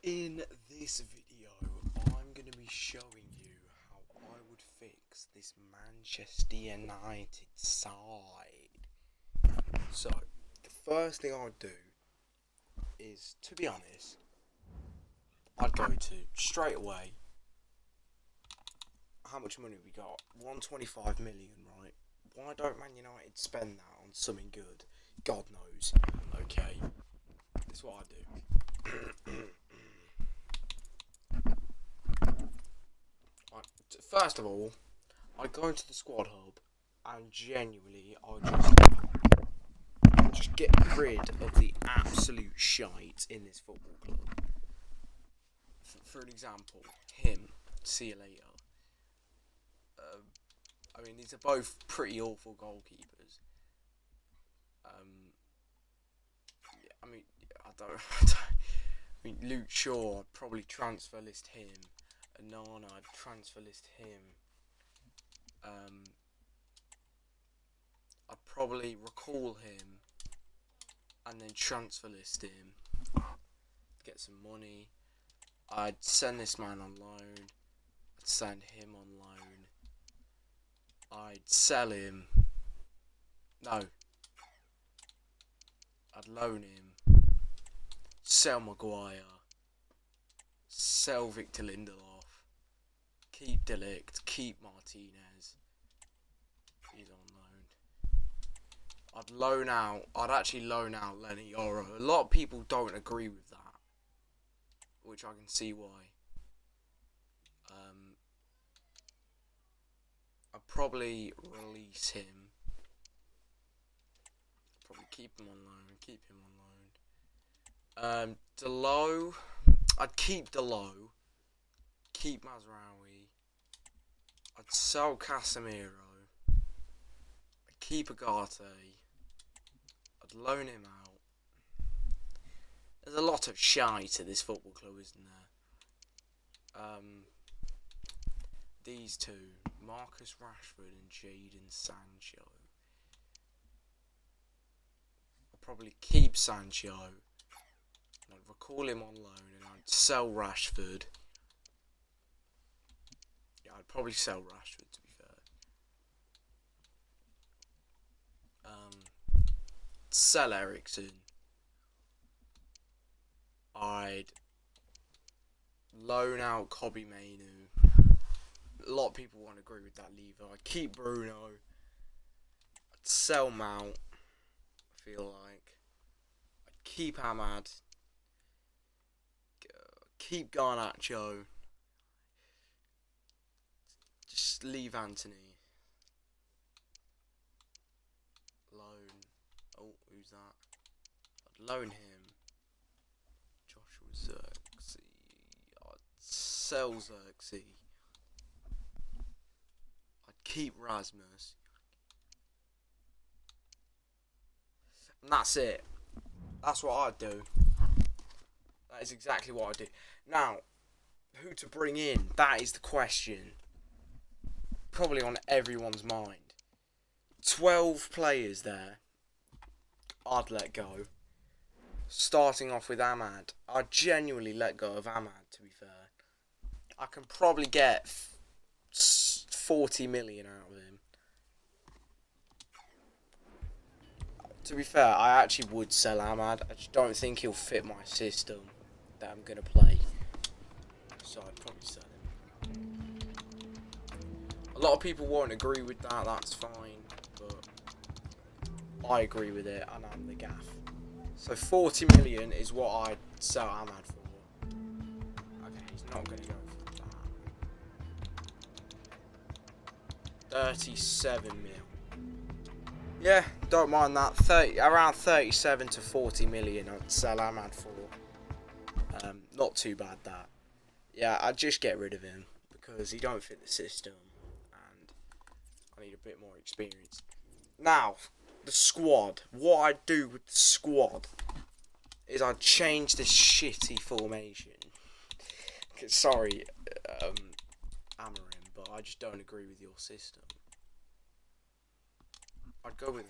In this video, I'm going to be showing you how I would fix this Manchester United side. So, the first thing I would do is, to be honest, I'd go to, straight away, how much money we got? 125 million, right? Why don't Man United spend that on something good? God knows. Okay, that's what I do. First of all, I go into the squad hub and genuinely I just get rid of the absolute shite in this football club. For an example, him. See you later. I mean, these are both pretty awful goalkeepers. I mean, I don't. I mean, Luke Shaw, I'd probably transfer list him. Anana, I'd transfer list him. I'd probably recall him and then transfer list him, get some money. I'd send this man on loan. I'd send him on loan. I'd sell him. No. I'd loan him. Sell Maguire. Sell Victor Lindelof. Keep De Ligt. Keep Martinez. He's on loan. I'd actually loan out Lenny Yoro. A lot of people don't agree with that, which I can see why. I'd probably release him. Probably keep him on loan. Delo. I'd keep Delo. Keep Mazraoui. I'd sell Casemiro. I'd keep Agate. I'd loan him out. There's a lot of shite at this football club, isn't there? These two, Marcus Rashford and Jadon Sancho. I'd probably keep Sancho. And I'd recall him on loan and I'd sell Rashford. Yeah, I'd probably sell Rashford, to be fair. Sell Eriksen. I'd loan out Kobbie Mainoo. A lot of people won't agree with that lever. I'd keep Bruno. I'd sell Mount, I feel like. I'd keep Ahmad. Keep Garnacho. Just leave Anthony. Loan. Oh, who's that? I'd loan him. Joshua Zirkzee. I'd sell Zirkzee. I'd keep Rasmus. And that's it. That's what I'd do. That is exactly what I'd do. Now, who to bring in? That is the question. Probably on everyone's mind. 12 players there. I'd let go. Starting off with Ahmad. I'd genuinely let go of Ahmad, to be fair. I can probably get 40 million out of him. To be fair, I actually would sell Ahmad. I just don't think he'll fit my system that I'm going to play. So I'd probably sell him. A lot of people won't agree with that, that's fine. But I agree with it, and I'm the gaff. So 40 million is what I'd sell Ahmad for. Okay, he's not going to go for that. 37 mil. Yeah, don't mind that. Around 37 to 40 million I'd sell Ahmad for. Not too bad, that. Yeah, I'd just get rid of him because he don't fit the system and I need a bit more experience. Now, the squad. What I'd do with the squad is I'd change this shitty formation. Sorry, Amarim, but I just don't agree with your system. I'd go with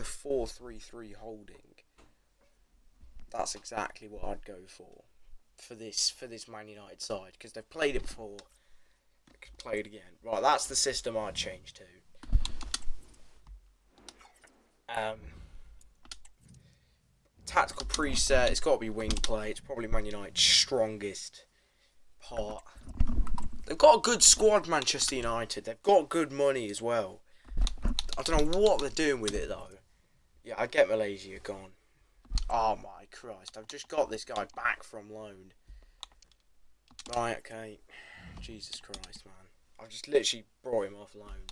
a 4-3-3 holding. That's exactly what I'd go for this Man United side, because they've played it before. They could play it again. Right, that's the system I'd change to. Tactical preset. It's got to be wing play. It's probably Man United's strongest part. They've got a good squad, Manchester United. They've got good money as well. I don't know what they're doing with it though. Yeah, I get Malaysia gone. Oh my Christ! I've just got this guy back from loan. Right, okay. Jesus Christ, man. I've just literally brought him off loan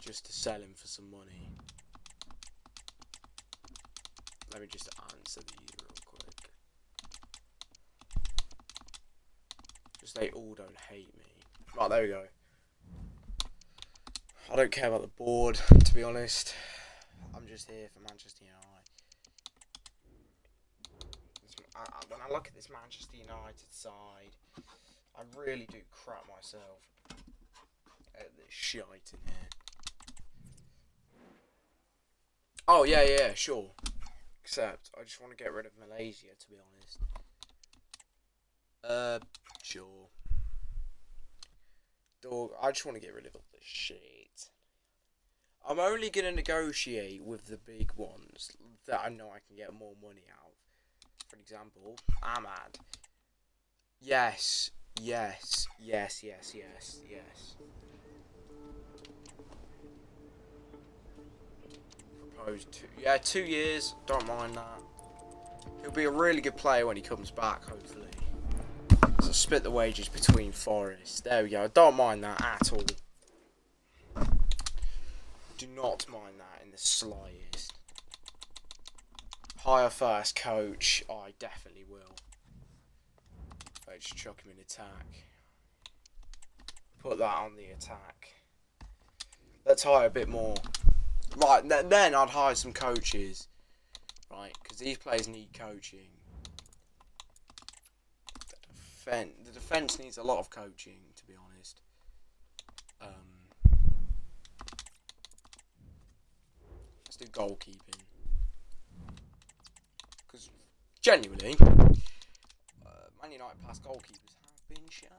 just to sell him for some money. Let me just answer these real quick. Just they all don't hate me. Right, there we go. I don't care about the board, to be honest. I'm just here for Manchester United. When I look at this Manchester United side, I really do crap myself at this shite in here. Oh, yeah, sure. Except, I just want to get rid of Malaysia, to be honest. Sure. Dog, I just want to get rid of all this shit. I'm only going to negotiate with the big ones that I know I can get more money out. For example, Ahmad. Yes. Proposed 2 years. Don't mind that. He'll be a really good player when he comes back, hopefully. So split the wages between Forest. There we go. I don't mind that at all. Do not mind that in the slightest. Hire first coach. Oh, I definitely will. I just chuck him in attack. Put that on the attack. Let's hire a bit more. Right, then I'd hire some coaches. Right, because these players need coaching. The defence needs a lot of coaching, to be honest. Let's do goalkeeping. Because, genuinely, Man United past goalkeepers have been shite.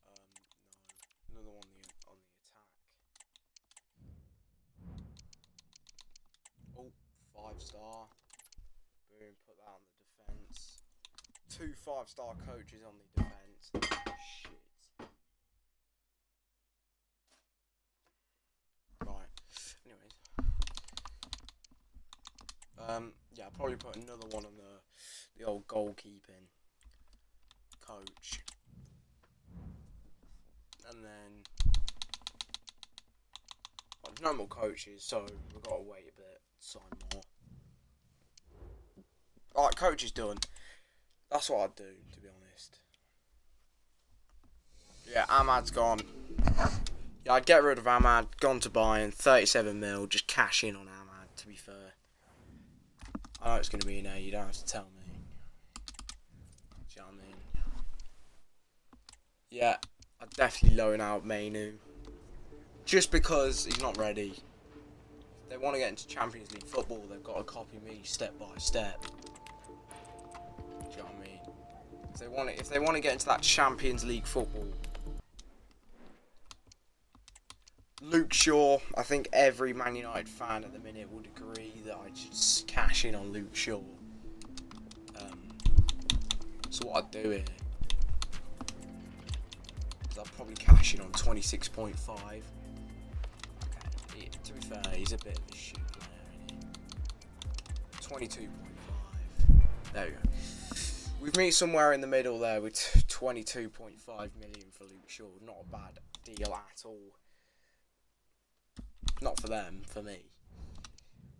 No. Another one on the attack. Oh, 5-star. Boom, put that on the defence. 2 5-star coaches on the defence. Shit. Right. Anyways. Yeah, I'll probably put another one on the old goalkeeping coach. And then there's no more coaches, so we've got to wait a bit, sign more. Alright, coach is done. That's what I'd do, to be honest. Yeah, Ahmad's gone. Yeah, I'd get rid of Ahmad, gone to Bayern, 37 mil, just cash in on Ahmad, to be fair. I know it's going to be in there, you don't have to tell me. Do you know what I mean? Yeah, I'd definitely loan out Mainu. Just because he's not ready. If they want to get into Champions League football, they've got to copy me step by step. Do you know what I mean? If they want to get into that Champions League football. Luke Shaw, I think every Man United fan at the minute would agree that I just cash in on Luke Shaw. So what I'd do here is I'd probably cash in on 26.5. Okay, to be fair, he's a bit of a shit player, isn't he? 22.5. There we go. We've met somewhere in the middle there with 22.5 million for Luke Shaw. Not a bad deal at all. Not for them, for me.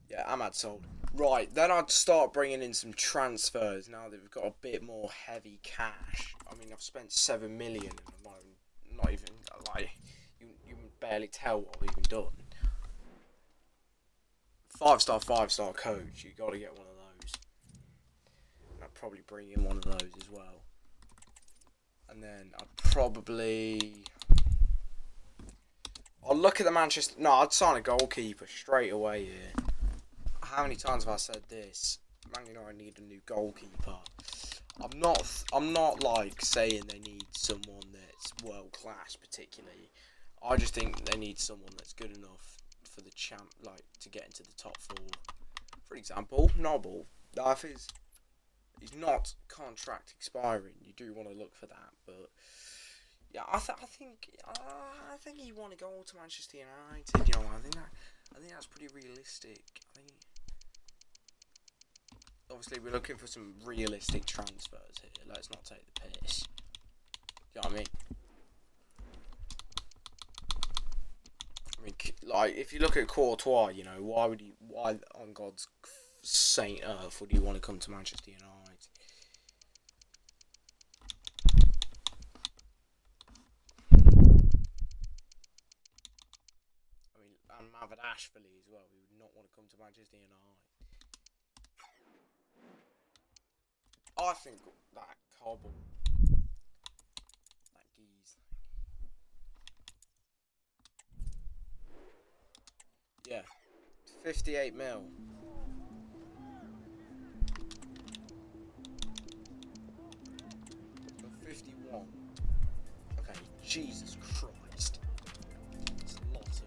Yeah, Ahmad sold. Right, then I'd start bringing in some transfers now that we've got a bit more heavy cash. I mean, I've spent 7 million and I'm not even, like, you can barely tell what I've even done. 5-star coach, you got to get one of those. And I'd probably bring in one of those as well. And then I'll look at the Manchester. No, I'd sign a goalkeeper straight away here. How many times have I said this? Man United need a new goalkeeper. I'm not like saying they need someone that's world class particularly. I just think they need someone that's good enough for the to get into the top four. For example, Noble. If he's not contract expiring, you do want to look for that. But yeah, I think he want to go to Manchester United. You know, I think that's pretty realistic. Obviously, we're looking for some realistic transfers here. Let's not take the piss. You know what I mean? Like, if you look at Courtois, you know, why on God's saint earth would you want to come to Manchester United? I mean, and Mavidashvili as well. He would not want to come to Manchester United. I think that Cobble, that geese. Yeah, 58 mil. So 51. Okay, Jesus Christ. That's a lot of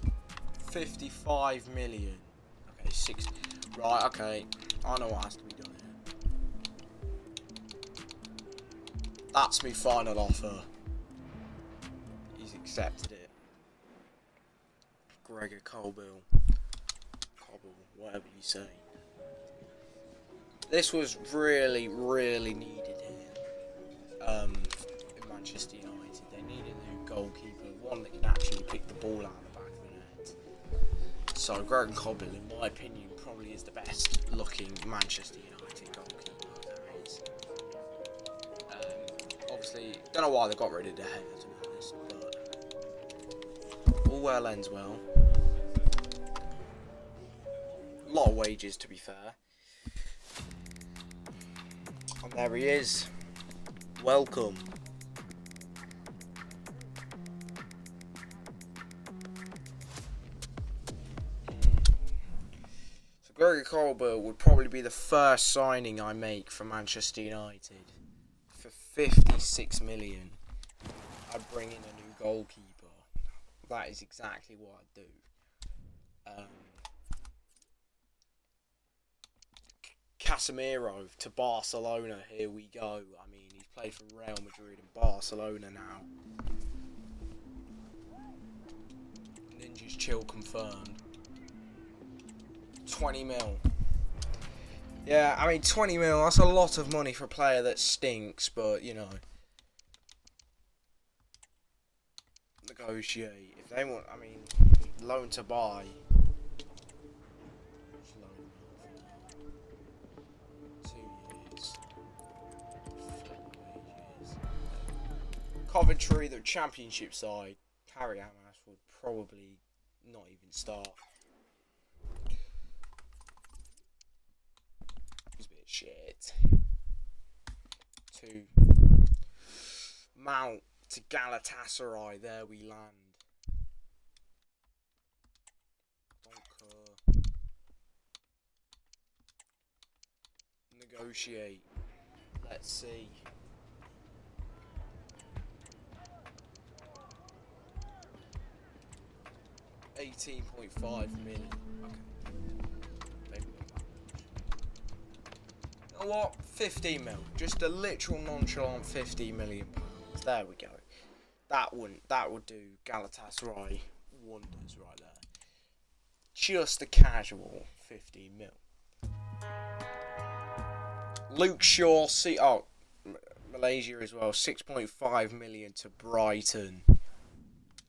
money. 55 million. Okay, 60. Right, okay. I know what has to be done here. That's my final offer. He's accepted it. Gregor Kobel, whatever you say. This was really, really needed here. In Manchester United, they needed a new goalkeeper, one that can actually pick the ball out of the back of the net. So Gregor Kobel, in my opinion, probably is the best looking Manchester United goalkeeper there is. Obviously, don't know why they got rid of De Gea, to be honest, but all well ends well. A lot of wages, to be fair. And there he is. Welcome. So Gregor Kobel would probably be the first signing I make for Manchester United. For 56 million, I'd bring in a new goalkeeper. That is exactly what I'd do. Casemiro to Barcelona, here we go. I mean, he's played for Real Madrid and Barcelona now. Ninja's Chill confirmed. 20 mil. Yeah, I mean, 20 mil, that's a lot of money for a player that stinks, but, you know. Negotiate. If they want, I mean, loan to buy. Coventry, the championship side, Harry Hamas would probably not even start. He's a bit shit. 2. Mount to Galatasaray, there we land. Donker. Negotiate. Let's see. 18.5 million. Okay. You know what? 15 mil. Just a literal nonchalant 50 million pounds. There we go. That would do Galatasaray wonders right there. Just a casual 15 mil. Luke Shaw, Malaysia as well. 6.5 million to Brighton.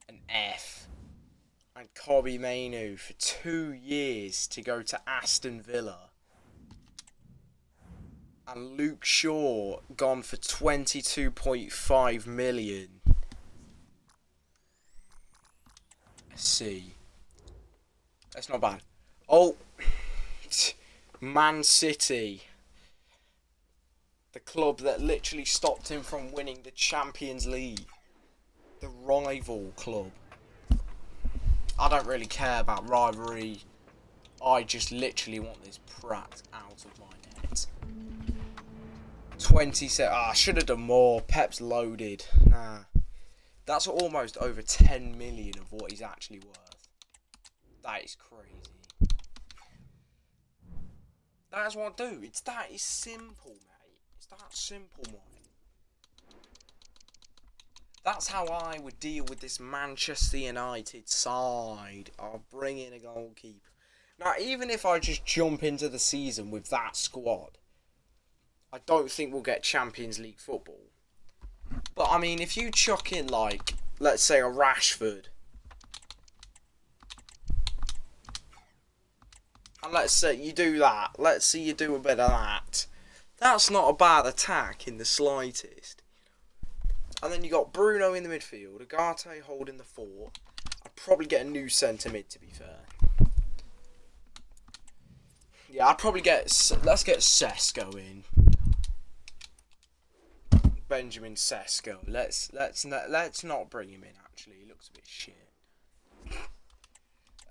An F. And Kobbie Mainoo for 2 years to go to Aston Villa. And Luke Shaw gone for 22.5 million. Let's see. That's not bad. Oh, Man City. The club that literally stopped him from winning the Champions League. The rival club. I don't really care about rivalry. I just literally want this prat out of my net. 27. I should have done more. Pep's loaded. Nah. That's almost over 10 million of what he's actually worth. That is crazy. That's what I do. It's that is simple, mate. It's that simple, mate. That's how I would deal with this Manchester United side. I'll bring in a goalkeeper. Now, even if I just jump into the season with that squad, I don't think we'll get Champions League football. But, I mean, if you chuck in, like, let's say a Rashford, and let's say you do that, let's say you do a bit of that, that's not a bad attack in the slightest. And then you got Bruno in the midfield, Ugarte holding the fort. I'd probably get a new centre mid, to be fair. Yeah, I'd probably let's get Sesko in. Benjamin Sesko. Let's not bring him in. Actually, he looks a bit shit.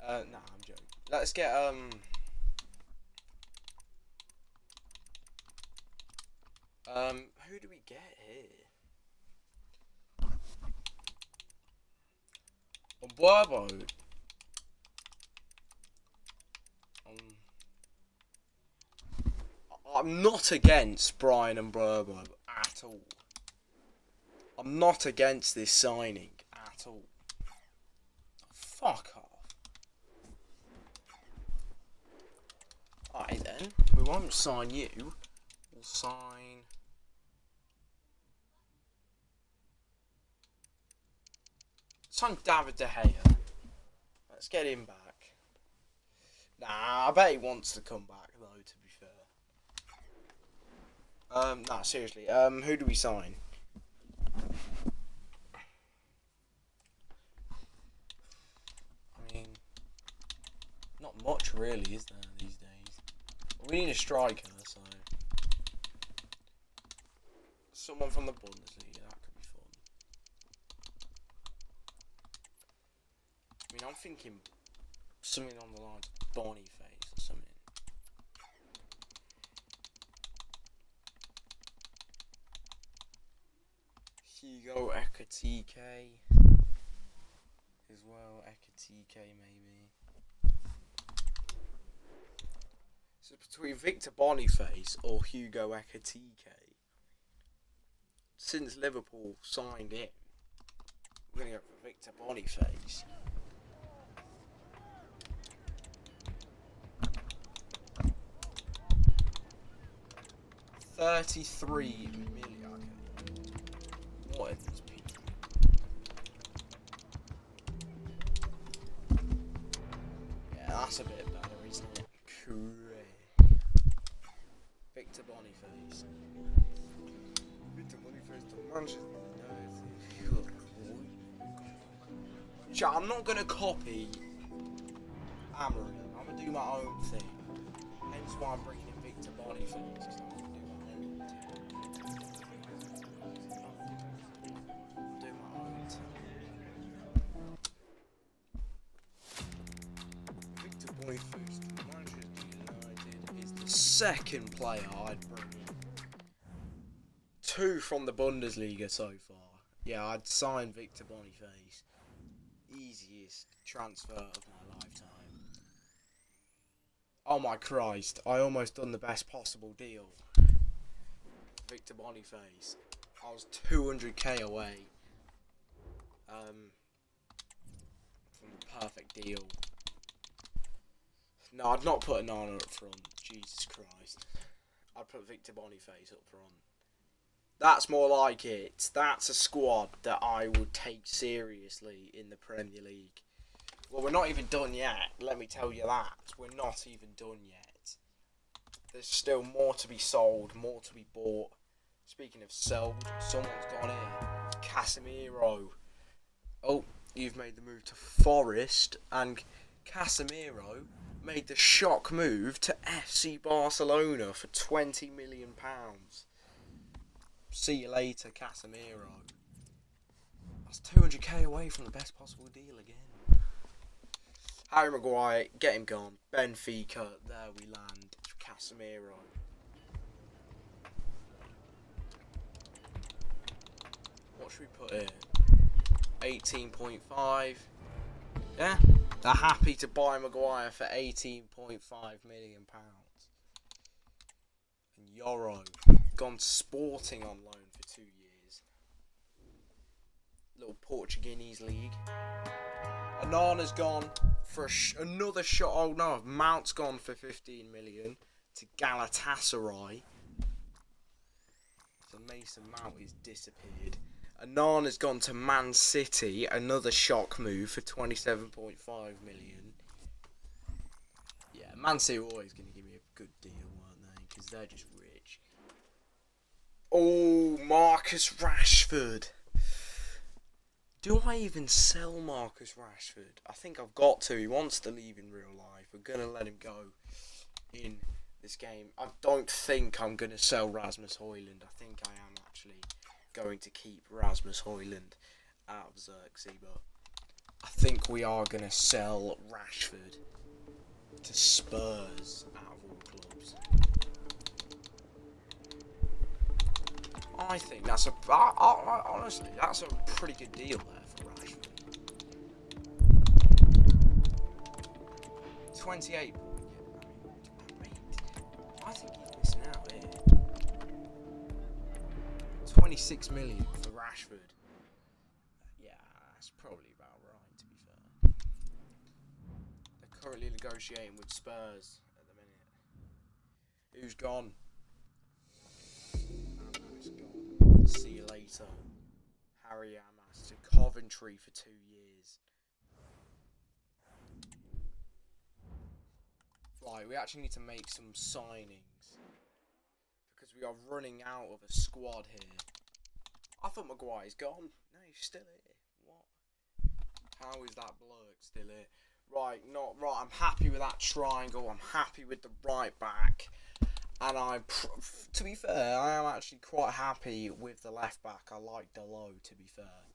Nah, I'm joking. Let's get who do we get here? Burbo. I'm not against Brian and Burbo at all. I'm not against this signing at all. Fuck off. Alright then, we won't sign you. We'll sign... Sign David De Gea. Let's get him back. Nah, I bet he wants to come back though, to be fair. Nah, seriously. Who do we sign? I mean, not much really, is there, these days? We need a striker, so... Someone from the Bundesliga, that could be fun. I mean, I'm thinking something on the lines of Boniface or something. Hugo Ekitike as well. Ekitike maybe. So between Victor Boniface or Hugo Ekitike, since Liverpool signed him, we're gonna go for Victor Boniface. $33 million. Okay. What is this people? Yeah, that's a bit better, isn't it? Great. Victor Boniface. Victor Boniface to Manchester United. Chat, I'm not gonna copy Amorim. I'm gonna do my own thing. Hence why I'm bringing in Victor Boniface. Second player I'd bring in. 2 from the Bundesliga so far. Yeah, I'd sign Victor Boniface. Easiest transfer of my lifetime. Oh my Christ, I almost done the best possible deal. Victor Boniface. I was 200k away from the perfect deal. No, I'd not put Nana up front. Jesus Christ. I'd put Victor Boniface up front. That's more like it. That's a squad that I would take seriously in the Premier League. Well, we're not even done yet. Let me tell you that. We're not even done yet. There's still more to be sold, more to be bought. Speaking of sold, someone's gone in. Casemiro. Oh, you've made the move to Forest. And Casemiro made the shock move to FC Barcelona for £20 million. See you later, Casemiro. That's 200k away from the best possible deal again. Harry Maguire, get him gone. Benfica, there we land. Casemiro. What should we put in? 18.5. Yeah, they're happy to buy Maguire for £18.5 million. And Yoro, gone Sporting on loan for 2 years. Little Portuguese league. Anana's gone for another shot. Oh no, Mount's gone for 15 million to Galatasaray. So Mason Mount is disappeared. Anana's gone to Man City, another shock move for 27.5 million. Yeah, Man City were always going to give me a good deal, weren't they? Because they're just rich. Oh, Marcus Rashford. Do I even sell Marcus Rashford? I think I've got to. He wants to leave in real life. We're going to let him go in this game. I don't think I'm going to sell Rasmus Højlund. I think I am actually going to keep Rasmus Højlund out of Xerxes, but I think we are going to sell Rashford to Spurs out of all clubs. I think that's honestly, that's a pretty good deal there for Rashford. 28. I think he's missing out here. 26 million for Rashford. Yeah, that's probably about right, to be fair. They're currently negotiating with Spurs at the minute. Who's gone? Amas gone. See you later. Harry Amas to Coventry for 2 years. Right, we actually need to make some signings, because we are running out of a squad here. I thought Maguire's gone. No, he's still here. What? How is that bloke still here? Right, not right. I'm happy with that triangle. I'm happy with the right back. And to be fair, I am actually quite happy with the left back. I like Dalot, to be fair.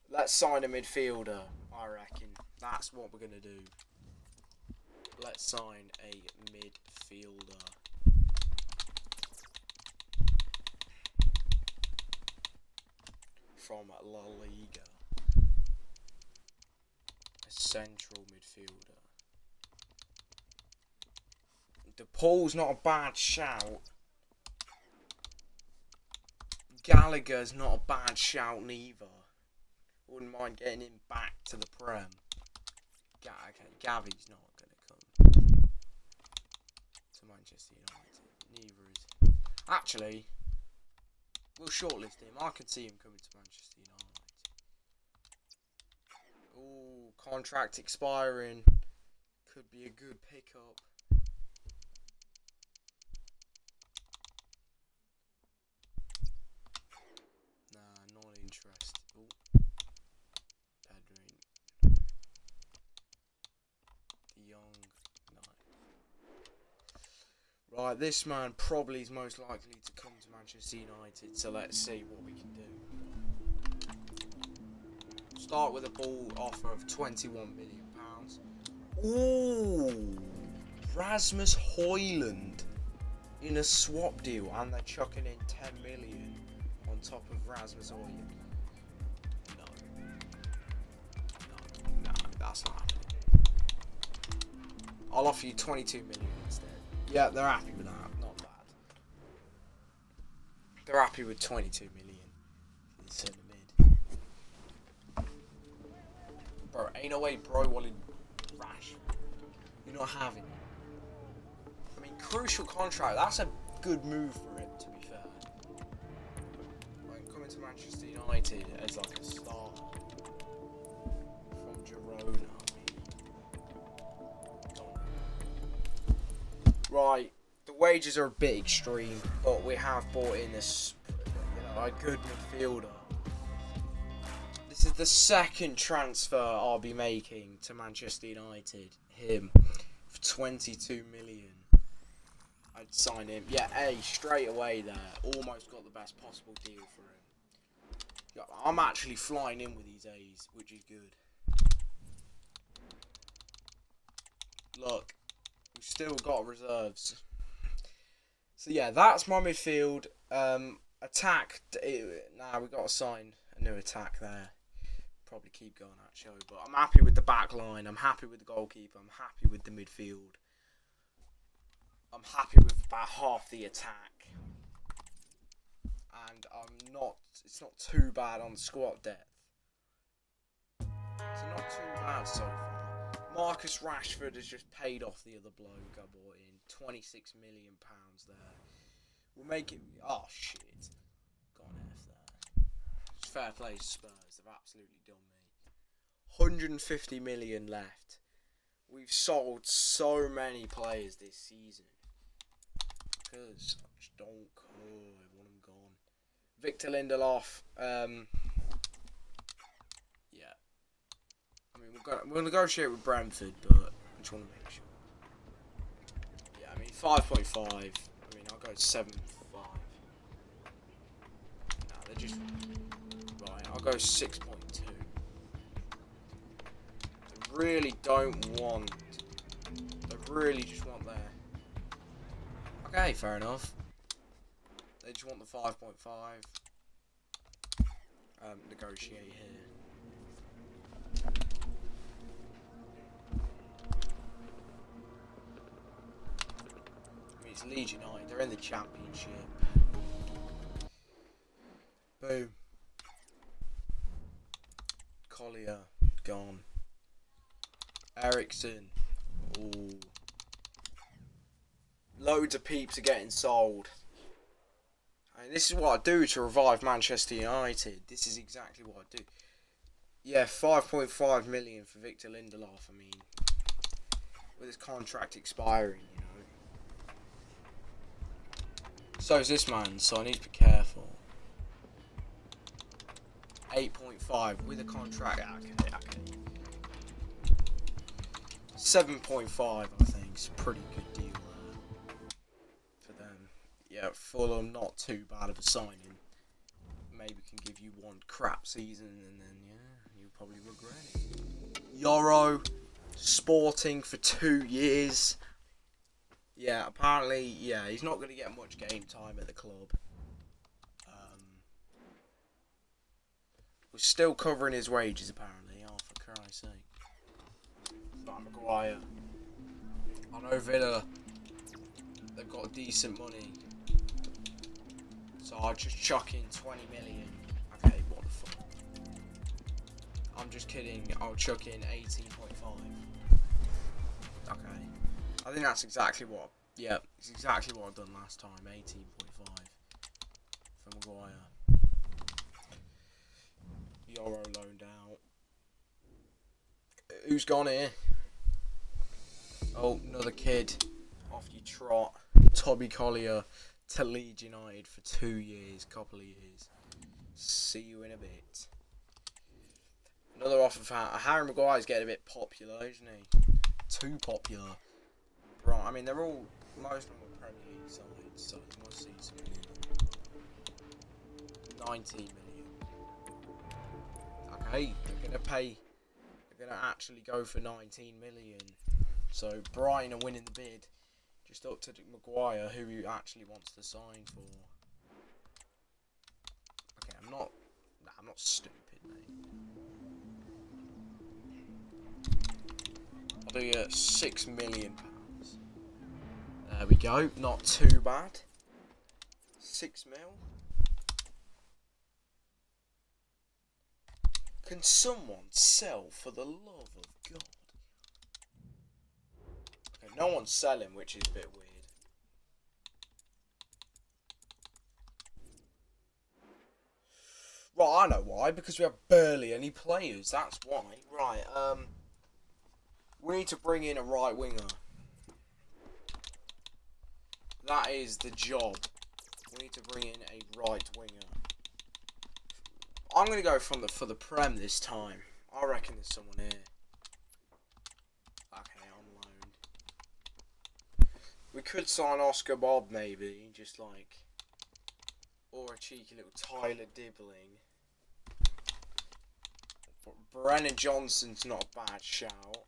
Let's sign a midfielder, I reckon. That's what we're going to do. Let's sign a midfielder. From La Liga. A central midfielder. DePaul's not a bad shout. Gallagher's not a bad shout neither. Wouldn't mind getting him back to the Prem. Okay, Gavi's not going to come to Manchester United. Neither is... Actually, we'll shortlist him. I can see him coming to Manchester United. Ooh, contract expiring. Could be a good pickup. Nah, not interested. Ooh. Pedro. De Jong. No. Right, this man probably is most likely to come to Manchester United, so let's see what we can do. Start with a ball offer of £21 million. Ooh, Rasmus Højlund in a swap deal, and they're chucking in 10 million on top of Rasmus Højlund. No, that's not happening. I'll offer you 22 million instead. Yeah, they're happy with that. Not bad. They're happy with 22 million. It's in the mid. Bro, ain't no way bro wanted Rash. You're not having it. I mean, crucial contract. That's a good move for him, to be fair. Like, coming to Manchester United as like a star from Girona. Right, the wages are a bit extreme, but we have bought in this, a good midfielder. This is the second transfer I'll be making to Manchester United. Him for 22 million. I'd sign him. Yeah, straight away there. Almost got the best possible deal for him. Yeah, I'm actually flying in with these A's, which is good. Look, we've still got reserves. So yeah, that's my midfield. Attack. Nah, we got to sign a new attack there. Probably keep going actually, but I'm happy with the back line. I'm happy with the goalkeeper. I'm happy with the midfield. I'm happy with about half the attack, and it's not too bad on the squad depth. It's not too bad so far. Marcus Rashford has just paid off the other bloke I bought in. £26 million there. We'll make it. Oh shit! Got an F there. It's fair play to Spurs. They've absolutely done me. 150 million left. We've sold so many players this season. Because I just don't care. I want them gone. Victor Lindelof. Yeah. I mean, we'll negotiate with Brentford, but I just want to make sure. Yeah, I mean, 5.5. I mean, I'll go 7.5. Nah, they're just. Right, I'll go 6.2. They really don't want. They really just want their. Okay, fair enough. They just want the 5.5. Negotiate here. I mean, it's Leeds United. They're in the Championship. Boom. Collier gone. Ericsson. Ooh. Loads of peeps are getting sold. I mean, this is what I do to revive Manchester United. This is exactly what I do. Yeah, 5.5 million for Victor Lindelof. I mean, with his contract expiring, you know. So is this man, so I need to be careful. 8.5 with a contract. Okay. 7.5, I think, is a pretty good deal. Yeah, Fulham, not too bad of a signing. Maybe can give you one crap season and then, yeah, you'll probably regret it. Yoro, Sporting for 2 years. Yeah, apparently, yeah, he's not going to get much game time at the club. We're still covering his wages, apparently. Oh, for Christ's sake. But Maguire. I know Villa, they've got decent money. So I'll just chuck in 20 million. Okay, what the fuck? I'm just kidding. I'll chuck in 18.5. Okay. I think that's exactly what. Yeah, it's exactly what I've done last time. 18.5 for Maguire. Euro loaned out. Who's gone here? Oh, another kid. Off you trot. Toby Collier to Leeds United for 2 years, couple of years. See you in a bit. Another offer for Harry Maguire's getting a bit popular, isn't he? Too popular. Right, I mean they're all, most of them are Premier League sides, so you must see some new. 19 million. Okay, they're gonna actually go for 19 million. So Brighton are winning the bid. Just up to Maguire, who he actually wants to sign for. Okay, I'm not stupid, mate. I'll do you £6 million. There we go. Not too bad. 6 mil. Can someone sell for the love of God? Okay, no one's selling, which is a bit weird. Right, I know why. Because we have barely any players. That's why. Right, we need to bring in a right winger. That is the job. We need to bring in a right winger. I'm gonna go for the Prem this time. I reckon there's someone here. Okay, on loan. We could sign Oscar Bob maybe, just like, or a cheeky little Tyler Dibbling. Brennan Johnson's not a bad shout.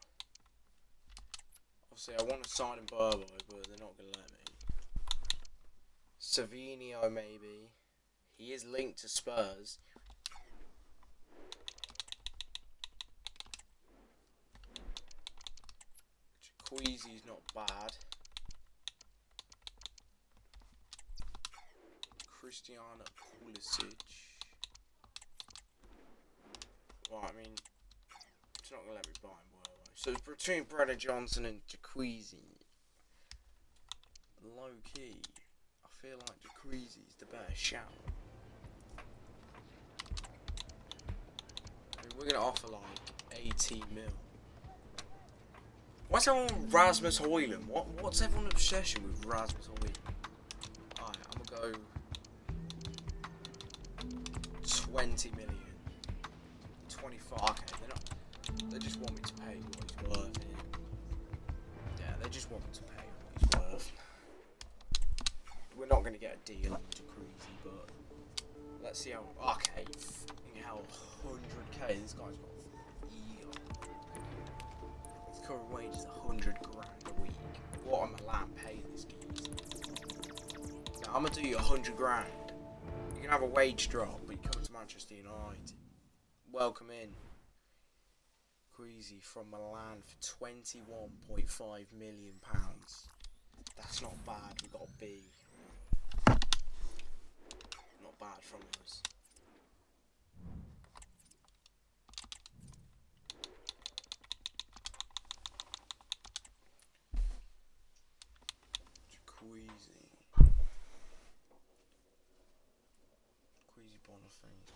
Obviously, I want to sign him Burbo, but they're not going to let me. Savinio, maybe. He is linked to Spurs. Jaquezi's not bad. Christiana Pulisic. Well, I mean, it's not going to let me buy him, will I? So it's between Brennan Johnson and Jaquezi. Low key, I feel like Jaquezi's the better shout. I mean, we're going to offer like 18 mil. Why's everyone with Rasmus Højlund? What's everyone's obsession with Rasmus Højlund? Alright, I'm going to go 20 million. 25. Okay, they just want me to pay what he's worth here. Yeah, they just want me to pay what he's worth. We're not going to get a deal on Jaquezi, but let's see how. Okay, hell, 100k. This guy's got. His current wage is 100 grand a week. What am I allowed to pay this geezer? Now, I'm gonna do you 100 grand. You can have a wage drop, but you come to Manchester United. Welcome in. Jaquezi from Milan for £21.5 million. That's not bad. We got B. Not bad from us. Jaquezi Boniface.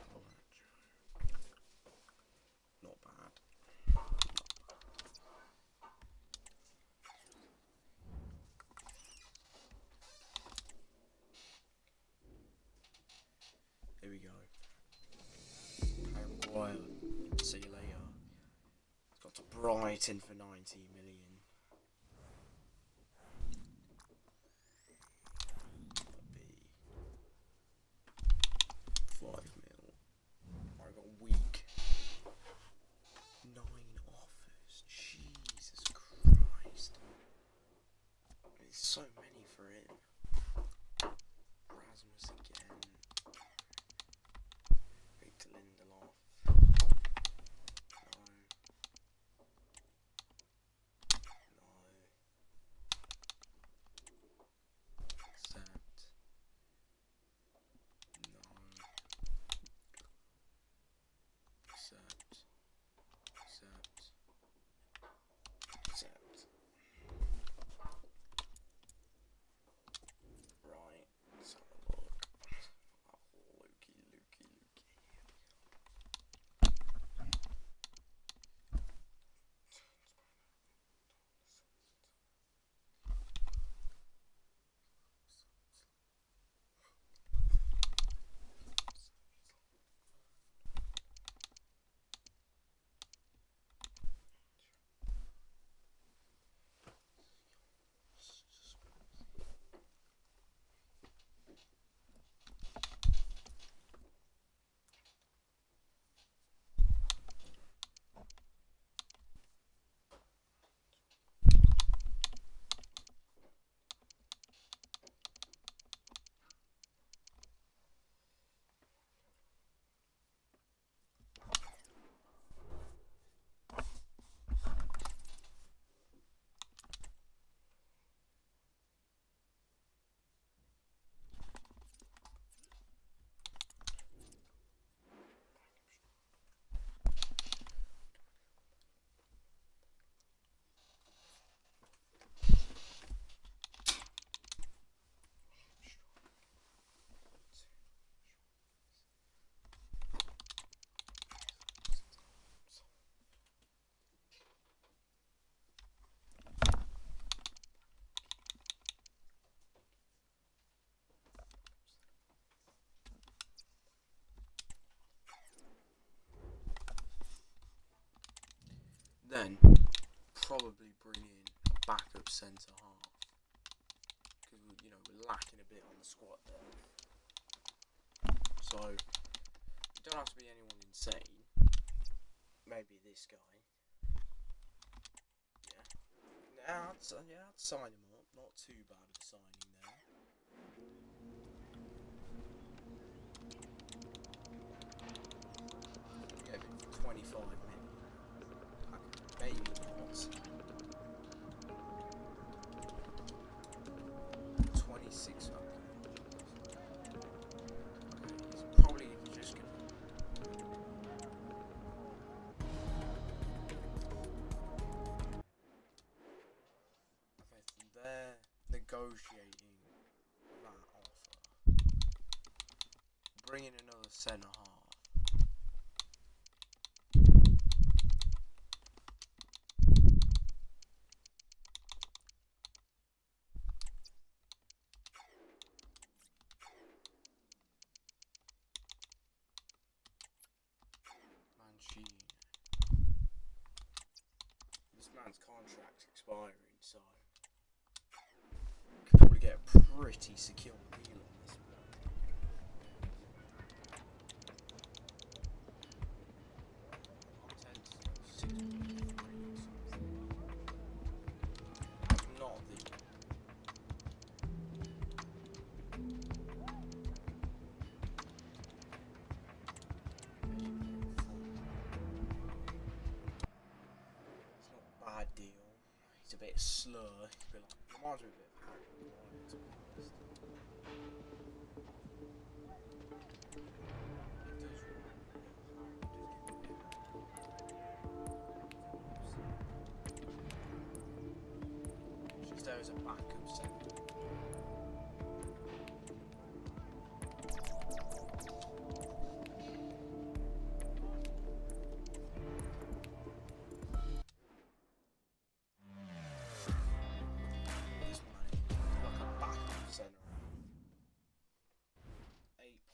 Not bad. Here we go. Harry Maguire. See you later. Got to Brighton for 19 million. So many for him. Rasmus again. Victor Lindelof. No. Accept. No. Accept. Then, probably bring in a backup centre half. lacking a bit on the squad there. So, you don't have to be anyone insane. Maybe this guy. Yeah, I'd sign him up. Not too bad of a signing there. Yeah, but 25 million. Maybe not. 26. He's probably just gonna. Okay, they're negotiating that offer. Bring in another centre half. This man's contract's expiring, so could probably get a pretty secure deal on this one. Not the bad deal. He's a bit slur. He's a bit like, reminds me a bit of Harry Maguire, to be honest. It does remind me a bit of Harry. Just there as a backup centre.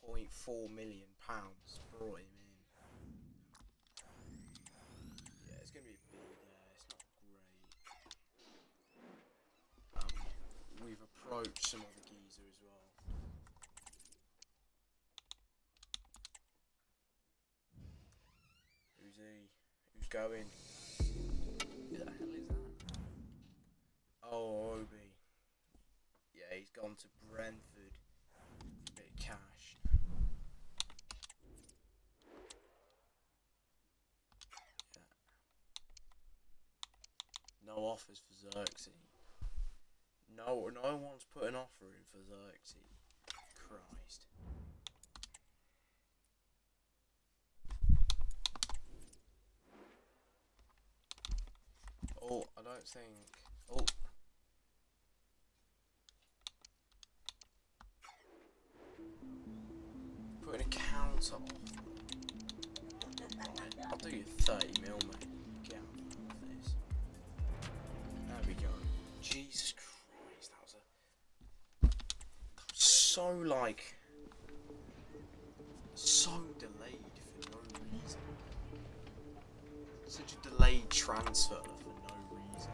£8.4 million brought him in. Yeah, it's gonna be a big. It's not great. We've approached some other geezer as well. Who's he? Who's going? Who the hell is that? Oh, Obi. Yeah, he's gone to Brentford. A bit of cash. Yeah. No offers for Xerxes. No one's put an offer in for Xerxes. Christ. Oh, I don't think. Oh. Put in a counter offer. Right, I'll do you 30 mil, mate. Get out of this. There we go. Jesus Christ, that was so delayed for no reason. Such a delayed transfer for no reason.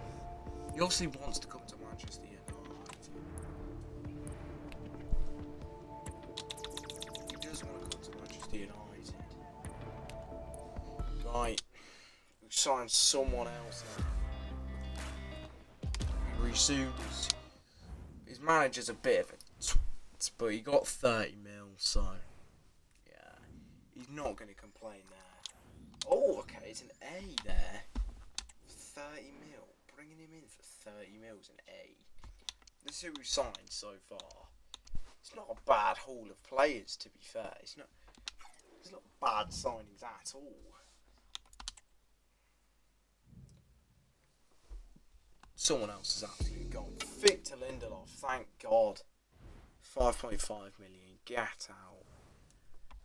He obviously wants to come to Manchester United. He does want to come to Manchester United. Right. We've signed someone else now. He resumed his manager's a bit of a twat, but he got 30 mil, so yeah. He's not going to complain there. Oh, okay, it's an A there. 30 mil. Bringing him in for 30 mil is an A. This is who we've signed so far. It's not a bad haul of players, to be fair. It's not bad signings at all. Someone else has absolutely gone. Victor Lindelof, thank God. 5.5 million. Get out.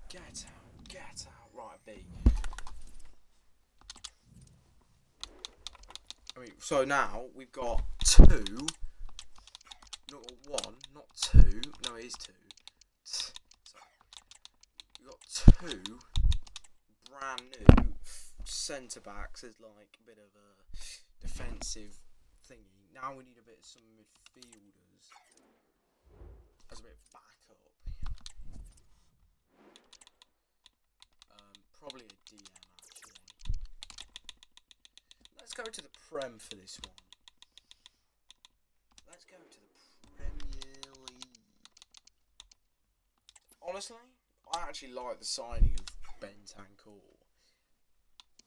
Get out. Get out. Right, B. I mean, so now we've got two. Not one, not two. No, it is two. Sorry. We've got two brand new centre backs as like a bit of a defensive thingy. Now we need a bit of some midfielders. as a bit of backup. Probably a DM actually. Let's go to the Prem for this one. Let's go to the Premier League. Honestly, I actually like the signing of Bentancur.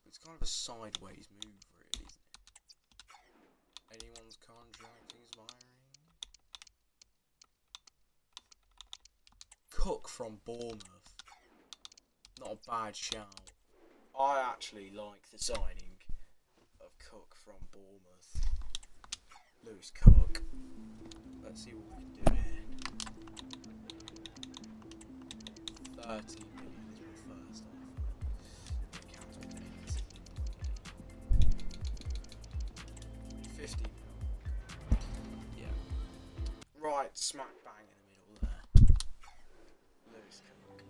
It's kind of a sideways move, really, isn't it? Anyone's contract expiring. Cook from Bournemouth. Not a bad shout. I actually like the signing of Cook from Bournemouth. Lewis Cook. Let's see what we can do here. 30 million is my first offer. Cancel 50 mil. Yeah. Right, smack bang in the middle there. Lewis Cook.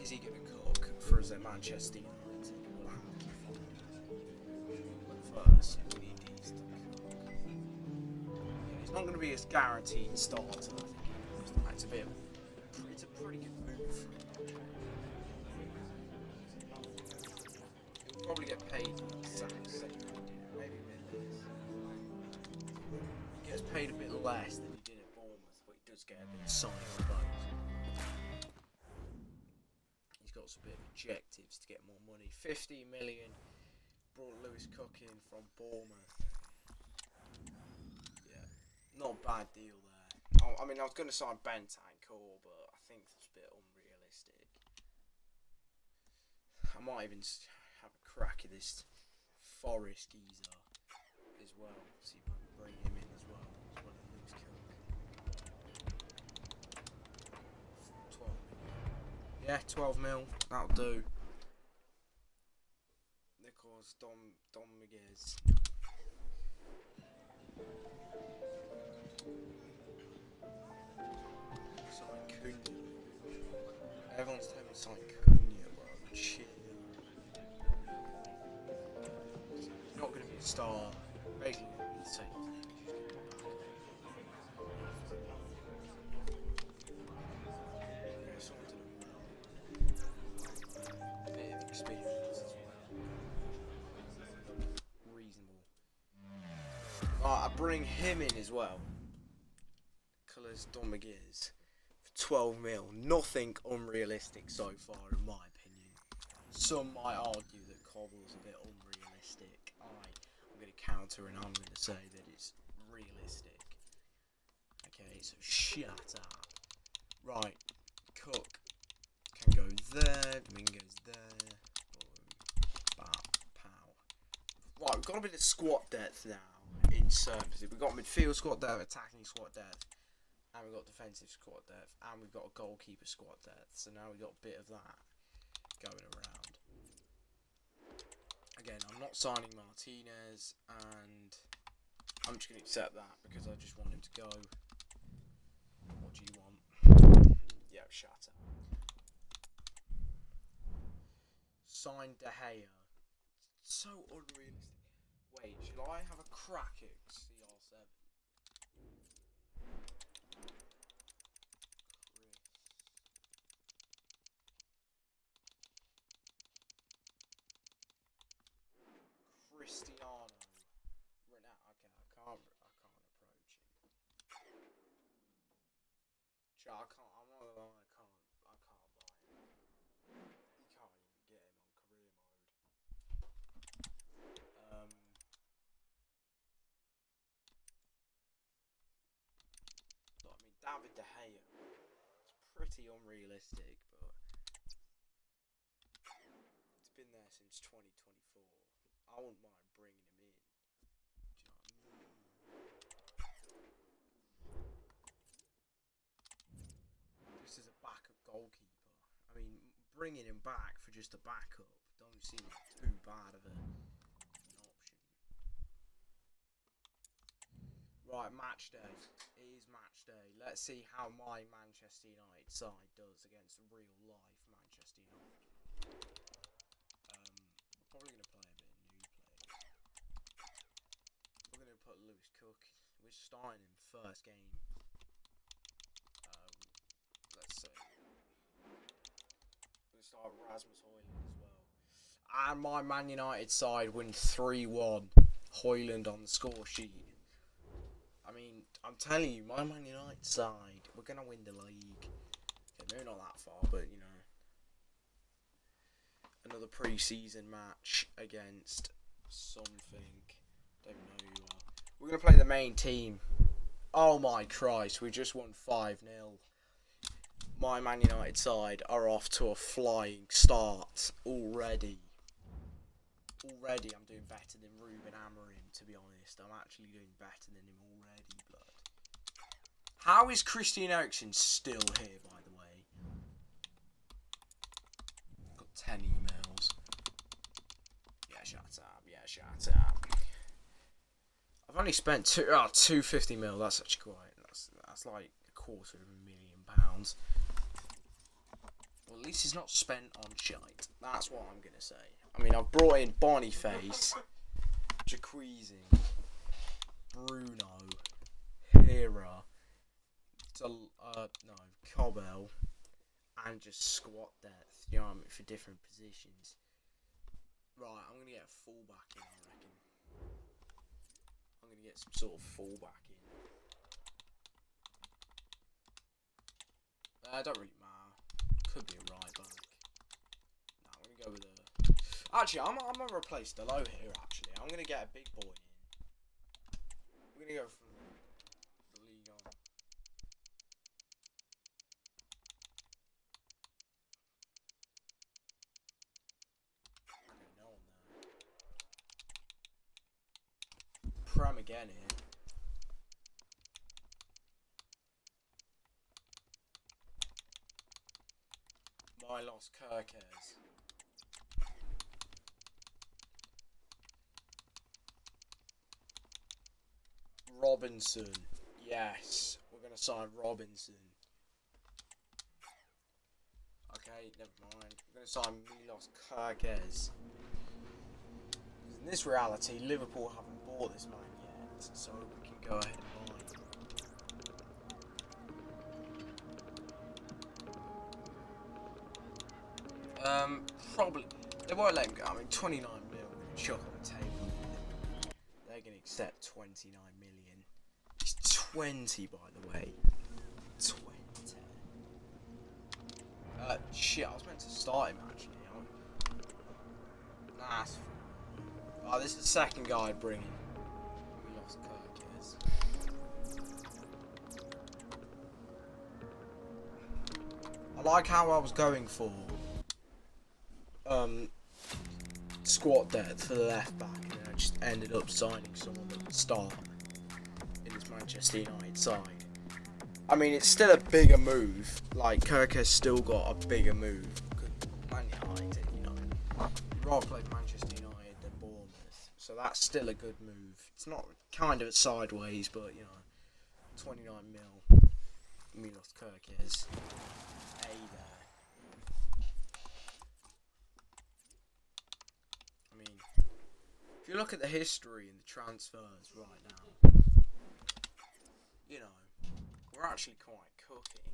Is he going to cook for us at Manchester United? We'll have to find out. But first, we need these to cook. Yeah, he's not going to be a guaranteed starter, I think. It's a bit of it's a pretty good move for him. He'll probably get paid maybe a bit less. He gets paid a bit less than he did at Bournemouth, but he does get a bit of signing bonus. He's got some bit of objectives to get more money. 50 million brought Lewis Cook in from Bournemouth. Yeah, not a bad deal there. I mean, I was going to sign Bentancur, but I think it's a bit unrealistic. I might even have a crack at this Forest geezer as well. See if I can bring him in as well as Lewis Cook. 12 mil. Yeah, 12 mil. That'll do. Nicholas Domínguez. Everyone's telling me sign Cunha, bro. Chill. He's not going to be a star. Basically, the same thing. A bit of experience as well. Reasonable. I bring him in as well. Nicholas Domínguez. 12 mil, nothing unrealistic so far in my opinion. Some might argue that Cobble's a bit unrealistic. I'm going to counter and I'm going to say that it's realistic. Okay, so shut up. Right, Cook can go there, Dominguez there. Boom, bam, pow. Right, we've got a bit of squad depth now in certain positions. We've got midfield squad depth, attacking squad depth. And we've got defensive squad depth, and we've got a goalkeeper squad depth. So now we've got a bit of that going around. Again, I'm not signing Martinez, and I'm just going to accept that because I just want him to go. What do you want? Yeah, shut up. Sign De Gea. So unrealistic. Wait, should I have a crack at CR7? Cristiano Ronaldo. Okay, I can't approach him. I'm not gonna lie, I can't buy him. You can't even get him on career mode. But I mean, David De Gea. It's pretty unrealistic, but it's been there since 2024. I wouldn't mind bringing him in. Do you know what I mean? This is a backup goalkeeper. I mean, bringing him back for just a backup don't seem too bad of an option. Right, match day. It is match day. Let's see how my Manchester United side does against real life Manchester United. We're probably going to play a bit of new players. We're going to put Lewis Cook. We're starting him first game. start Rasmus Højlund as well. And my Man United side win 3-1. Højlund on the score sheet. I mean, I'm telling you, my Man United side, we're going to win the league. Okay, maybe not that far, but, you know. Another pre-season match against something. Don't know who you are. We're going to play the main team. Oh my Christ, we just won 5-0. My Man United side are off to a flying start already. Already I'm doing better than Ruben Amorim, to be honest. I'm actually doing better than him already, blood. How is Christian Eriksen still here, by the way? Got 10 emails. Yeah, shut up. Yeah, shut up. I've only spent 250 mil. That's actually quite. That's like £250,000. Well, at least it's not spent on shite. That's what I'm gonna say. I mean, I've brought in Boniface, Jacquees, Bruno, Hera, Cobel, and just squat depth. You know what I mean, for different positions. Right, I'm gonna get a fullback in, I reckon. I'm gonna get some sort of fullback in. Don't really matter. Could be a right back. No, I'm gonna go with a. Actually, I'm gonna replace Delo here. Actually, I'm gonna get a big boy in. I'm gonna go from the league on. Okay, no one there. Prem again here. Milos Kerkez. Robinson. Yes, we're going to sign Robinson. Okay, never mind. We're going to sign Milos Kerkez. In this reality, Liverpool haven't bought this man yet, so we can go ahead and buy him. Probably. They won't let him go. I mean, 29 mil. Chuck on the table. They're going to accept 29 million. He's 20, by the way. 20. Shit, I was meant to start him, actually. Nah, this is the second guy I'd bring in. We lost Kerkez. I like how I was going for squat depth for the left back, and then I just ended up signing someone that would start in his Manchester United side. I mean, it's still a bigger move. Like, Kerkez still got a bigger move. Man United, you know. You'd rather play Manchester United than Bournemouth, so that's still a good move. It's not kind of a sideways, but you know, 29 mil. Milos Kerkez. Hey there. I mean, if you look at the history and the transfers right now, you know, we're actually quite cooking.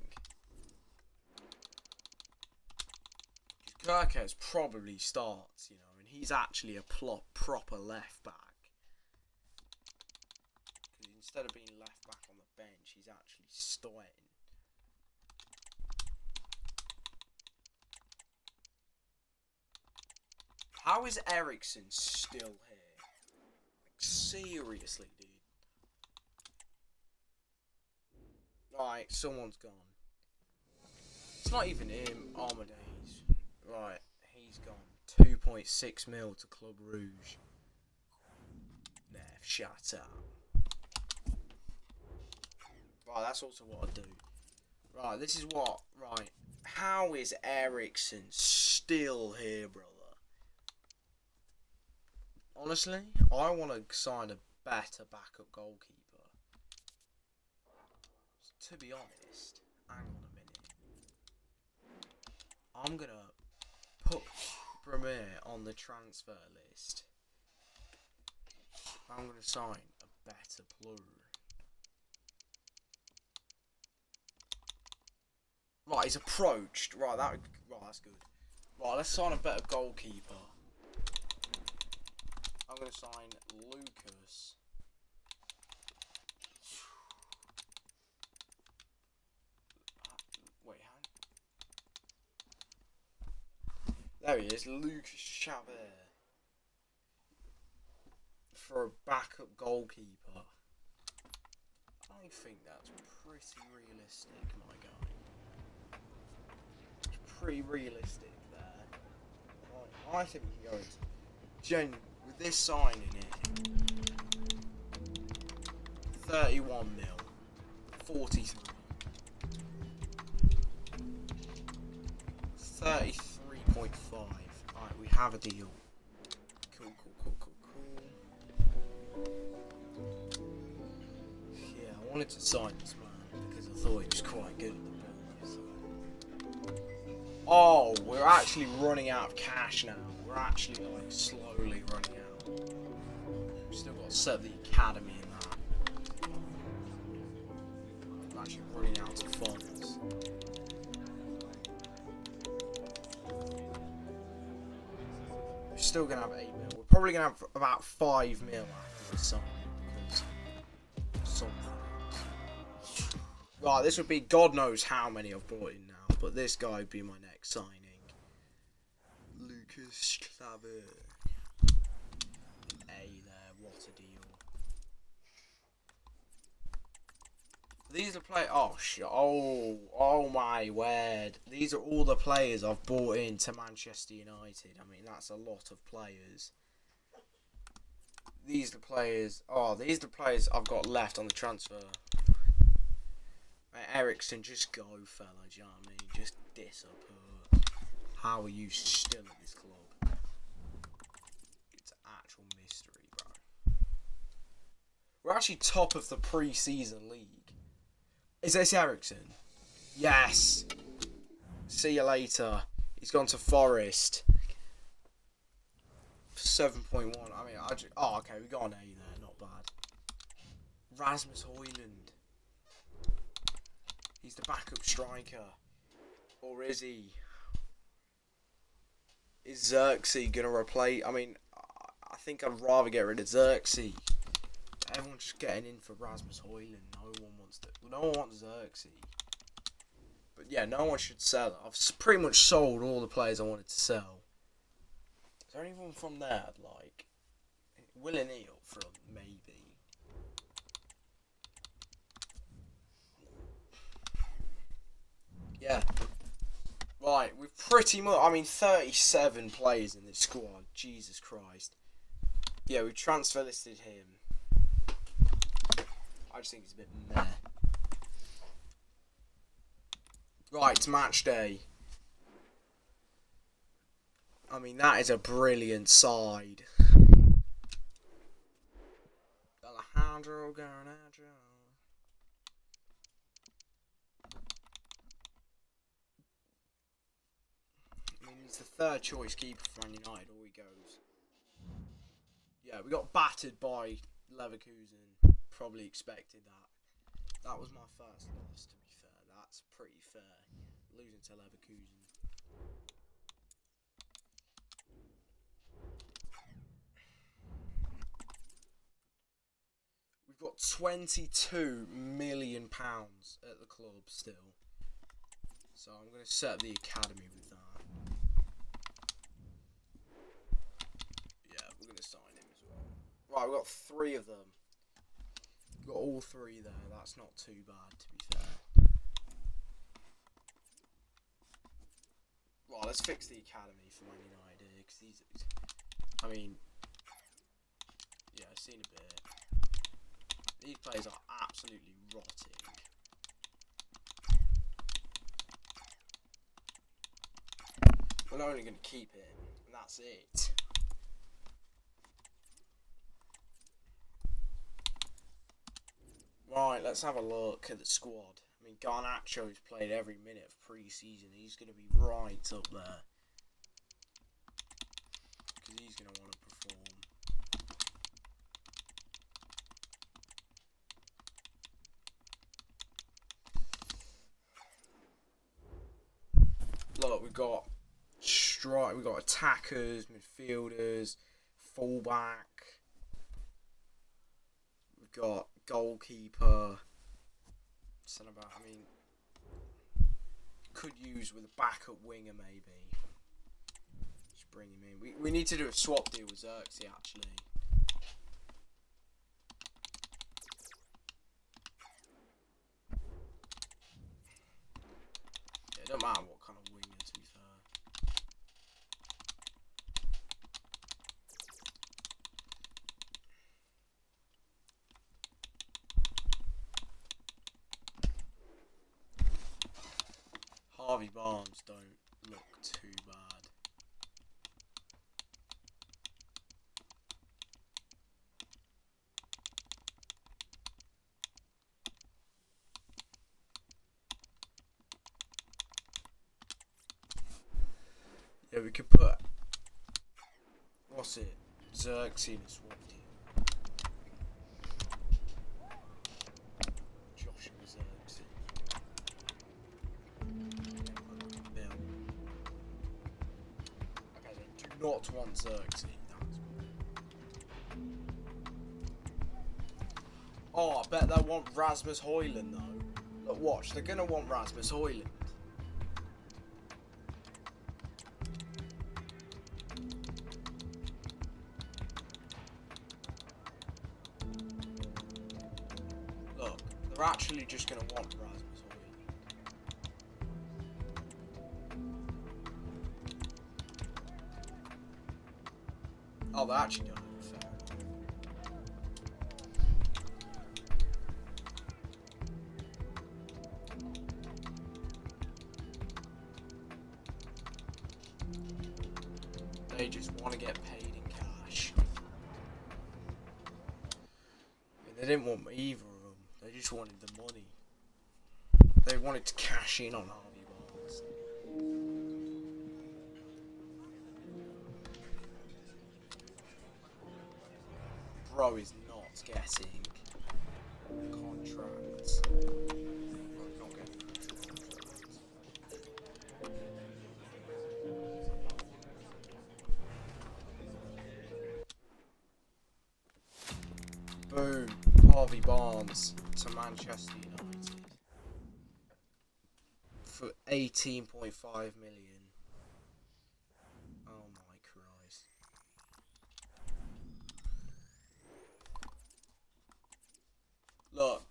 Kerkez probably starts, you know, and he's actually a proper left back. Because instead of being left back on the bench, he's actually starting. How is Eriksen still here? Like, seriously, dude. Right, someone's gone. It's not even him, Armadez. Right, he's gone. 2.6 mil to Club Rouge. Nah, shut up. Right, that's also what I do. Right, this is what. Right, how is Eriksen still here, brother? Honestly, I want to sign a better backup goalkeeper. To be honest, hang on a minute. I'm going to put Premier on the transfer list. I'm going to sign a better player. Right, he's approached. Right, that's good. Right, let's sign a better goalkeeper. I'm going to sign Lucas. Wait, there he is, Lucas Chavez. For a backup goalkeeper. I think that's pretty realistic, my guy. It's pretty realistic there. I think we can go into with this signing here. 31 mil. 43. 33.5. Alright, we have a deal. Cool. Yeah, I wanted to sign this man because I thought he was quite good at the ball. So. Oh, we're actually running out of cash now. We're actually like slowly running out. We've still got to set the academy in that. I'm actually running out of funds. We're still gonna have 8 mil. We're probably gonna have about 5 mil after this signing because something else. Right, this would be God knows how many I've brought in now, but this guy would be my next signing. Lucas Chavez. Hey there, what a deal. These are oh my word. These are all the players I've brought in to Manchester United. I mean, that's a lot of players. These are the players I've got left on the transfer. Eriksen, just go, fella, do you know what I mean? Just disappear. How are you still at this club? It's an actual mystery, bro. We're actually top of the pre-season league. Is this Eriksen? Yes! See you later. He's gone to Forest. 7.1. I mean, okay, we got an A there, not bad. Rasmus Højlund. He's the backup striker. Or is he? Is Xerxes gonna replace? I mean, I think I'd rather get rid of Xerxes. Everyone's just getting in for Rasmus Højlund. No one wants Xerxes. But yeah, no one should sell it. I've pretty much sold all the players I wanted to sell. Is there anyone from there I'd like? Willian Eal from maybe. Yeah. Right, we've pretty much, 37 players in this squad. Jesus Christ. Yeah, we transfer listed him. I just think it's a bit meh. Right, it's match day. I mean, that is a brilliant side. Alejandro Garnacho. I mean, he's the third choice keeper for Man United. All he goes. Yeah, we got battered by Leverkusen. Probably expected that. That was my first loss, to be fair. That's pretty fair. Losing to Leverkusen. We've got £22 million at the club still. So I'm going to set up the academy with that. Yeah, we're going to sign him as well. Right, we've got 3 of them. We've got all 3 there. That's not too bad, to be fair. Right, let's fix the academy for Man United. Because these, I mean, yeah, I've seen a bit. These players are absolutely rotting. We're only going to keep it, and that's it. Right, let's have a look at the squad. I mean, Garnacho's played every minute of pre-season. He's going to be right up there. Because he's going to want to perform. Look, we've got strike. We've got attackers, midfielders, fullback. We've got goalkeeper. Centre back. I mean, could use with a backup winger maybe. Just bring him in. We need to do a swap deal with Xerxes actually. Yeah, it don't matter what kind of winger to be fair. Harvey Barnes don't look too bad. Yeah, we could put, what's it, Xerxes in a swap deal. Joshua Xerxes. Okay, then do not want Xerxes. Oh, I bet they want Rasmus Højlund though. Look, watch, they're gonna want Rasmus Højlund. Look, they're actually just gonna want Rasmus Højlund. Oh, they're actually gonna. They just want to get paid in cash. I mean, they didn't want either of them. They just wanted the money. They wanted to cash in on Harvey Barnes. Bro is not getting contracts. Not getting contracts. Boom, Harvey Barnes to Manchester United for 18.5 million. Oh my Christ. Look,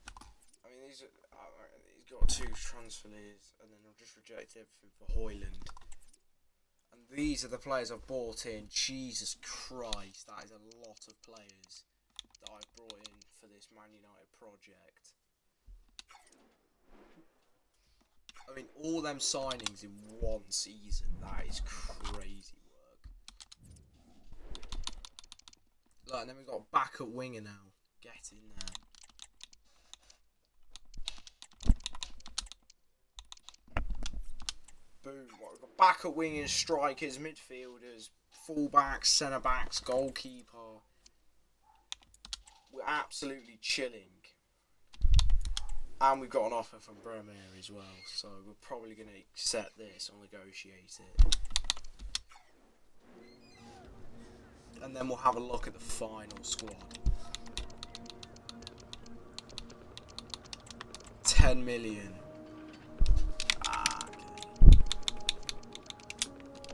I mean he's got 2 transfers and then I've just rejected everything for Højlund. And these are the players I've bought in. Jesus Christ, that is a lot of players that I've brought in for this Man United project. I mean, all them signings in one season, that is crazy work. Look, and then we've got a backup winger now. Get in there. Boom. What, we've got backup wingers, strikers, midfielders, fullbacks, centre backs, goalkeeper. We're absolutely chilling. And we've got an offer from Bremer as well, so we're probably going to accept this or negotiate it. And then we'll have a look at the final squad. 10 million. Ah, okay.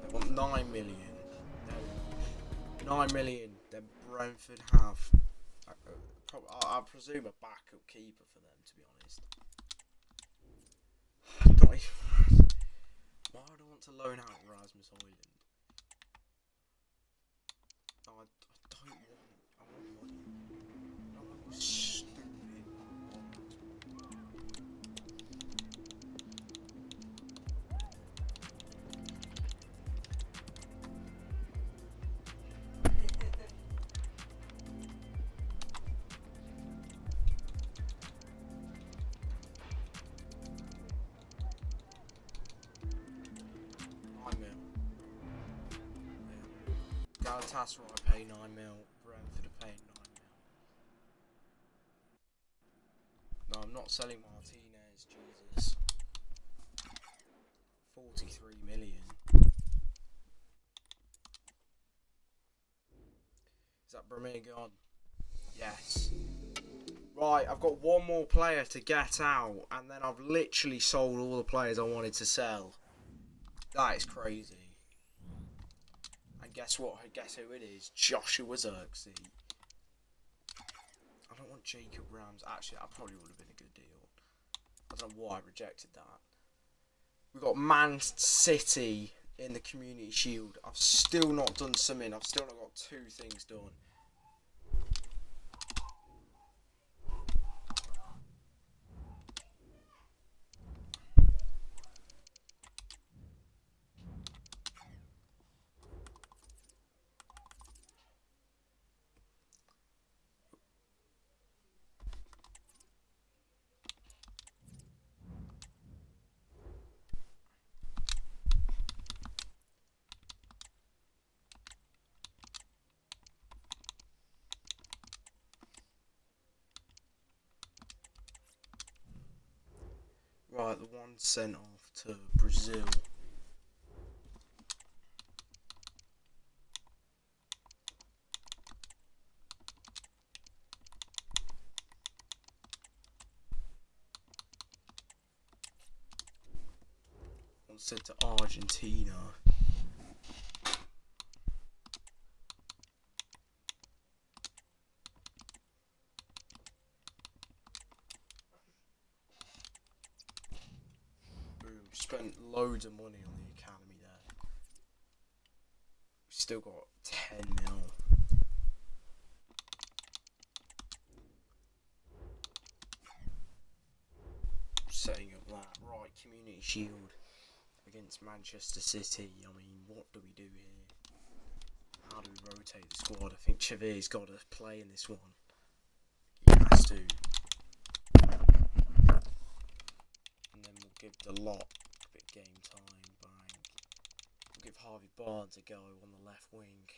They want 9 million. 9 million. Then Brentford have, I presume, a backup keeper for them, to be honest. Not even. Why would I want to loan out Rasmus Højlund? No, I don't want. I want money. I want stupid. Galatasaray pay 9 mil, Brentford are paying 9 mil. No, I'm not selling Martinez, Jesus. 43 million. Is that Brahmir gone? Yes. Right, I've got one more player to get out, and then I've literally sold all the players I wanted to sell. That is crazy. And guess what? Guess who it is? Joshua Zirkzee. I don't want Jacob Rams. Actually, that probably would have been a good deal. I don't know why I rejected that. We've got Man City in the Community Shield. I've still not done something. I've still not got 2 things done. Right, the one sent off to Brazil. One sent to Argentina. Spent loads of money on the academy there. Still got 10 mil. Setting up that. Right, Community Shield against Manchester City. I mean, what do we do here? How do we rotate the squad? I think Chavir's got to play in this one. He has to. And then we'll give the lot a bit of game time. Bang. We'll give Harvey Barnes a go on the left wing.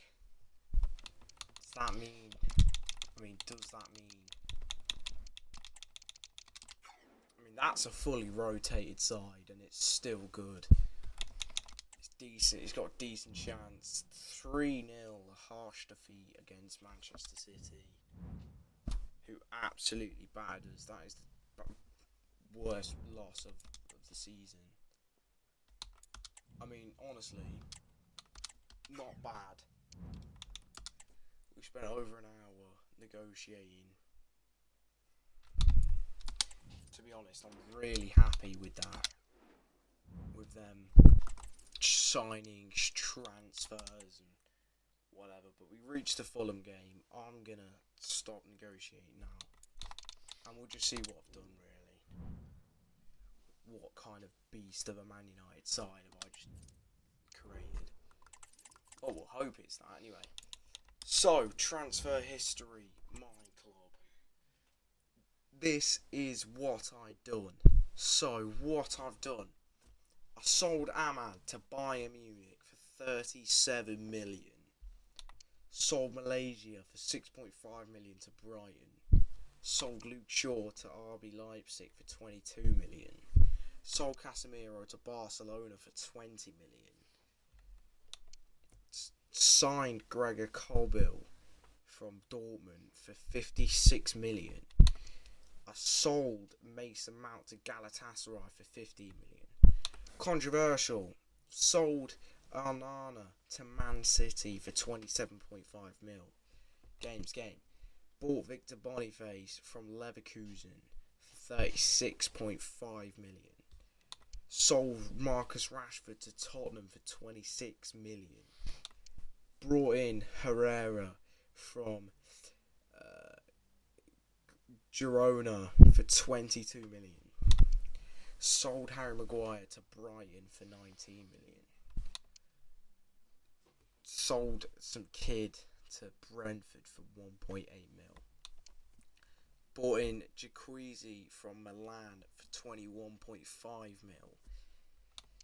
Does that mean? Does that mean? That's a fully rotated side, and it's still good. It's decent. It's got a decent chance. 3-0, a harsh defeat against Manchester City, who absolutely battered us. That is the worst loss of the season. I mean, honestly, not bad. We spent over an hour negotiating. To be honest, I'm really happy with that. With them signings, transfers, and whatever. But we reached the Fulham game. I'm gonna stop negotiating now, and we'll just see what I've done. Really, what kind of beast of a Man United side have I just created? Oh, we'll hope it's that anyway. So, transfer history. My club. This is what I've done. So, what I've done. I sold Ahmad to Bayern Munich for 37 million. Sold Malaysia for 6.5 million to Brighton. Sold Luke Shaw to RB Leipzig for 22 million. Sold Casemiro to Barcelona for 20 million. Signed Gregor Kobel from Dortmund for 56 million. I sold Mason Mount to Galatasaray for 15 million. Controversial. Sold Arnana to Man City for 27.5 mil. Game. Bought Victor Boniface from Leverkusen for 36.5 million. Sold Marcus Rashford to Tottenham for 26 million. Brought in Herrera from Girona for 22 million. Sold Harry Maguire to Brighton for 19 million. Sold some kid to Brentford for 1.8 mil. Bought in Jacuzzi from Milan for 21.5 mil.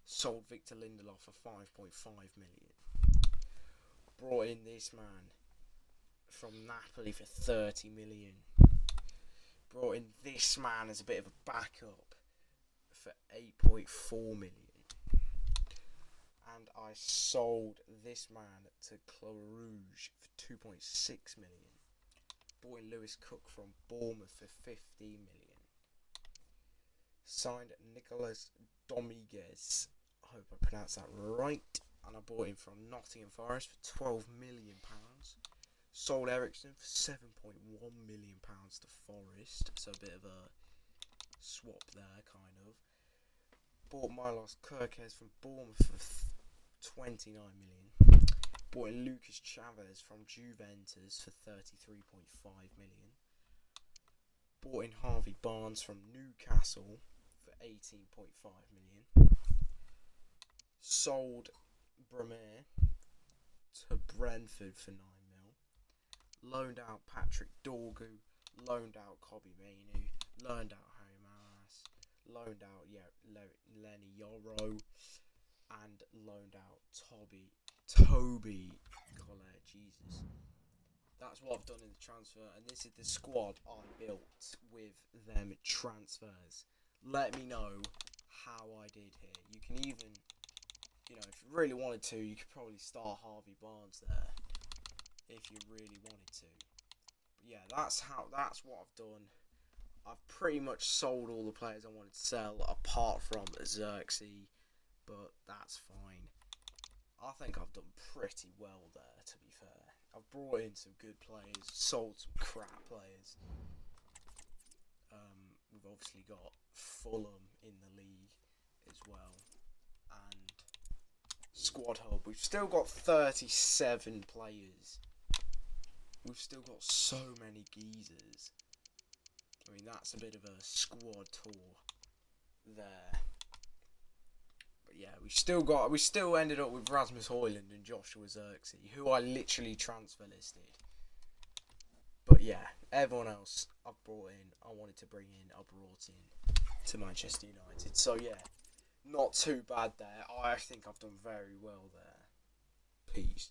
Sold Victor Lindelof for 5.5 million. Brought in this man from Napoli for 30 million. Brought in this man as a bit of a backup for 8.4 million. And I sold this man to Club Rouge for 2.6 million. Bought in Lewis Cook from Bournemouth for 15 million. Signed Nicolas Dominguez. I hope I pronounced that right. And I bought him from Nottingham Forest for £12 million. Sold Ericsson for £7.1 million to Forest. So a bit of a swap there, kind of. Bought Milos Kerkez from Bournemouth for 29 million. Bought in Lucas Chavez from Juventus for 33.5 million. Bought in Harvey Barnes from Newcastle for 18.5 million. Sold Bremer to Brentford for 9 mil. Loaned out Patrick Dorgu. Loaned out Kobe Mainu. Loaned out Harry Maras. Loaned out Lenny Yoro. And loaned out Toby Collette. Jesus. That's what I've done in the transfer, and this is the squad I built with them transfers. Let me know how I did here. You can even, if you really wanted to, you could probably start Harvey Barnes there if you really wanted to. But yeah, that's what I've done. I've pretty much sold all the players I wanted to sell, apart from Xerxes, but that's fine. I think I've done pretty well there, to be fair. I've brought in some good players, sold some crap players. We've obviously got Fulham in the league as well. And Squad Hub, we've still got 37 players. We've still got so many geezers. I mean, that's a bit of a squad tour there. But yeah, we still ended up with Rasmus Højlund and Joshua Zirkzee, who I literally transfer listed. But yeah, everyone else I wanted to bring in, I brought in to Manchester United. So yeah, not too bad there. I think I've done very well there. Peace.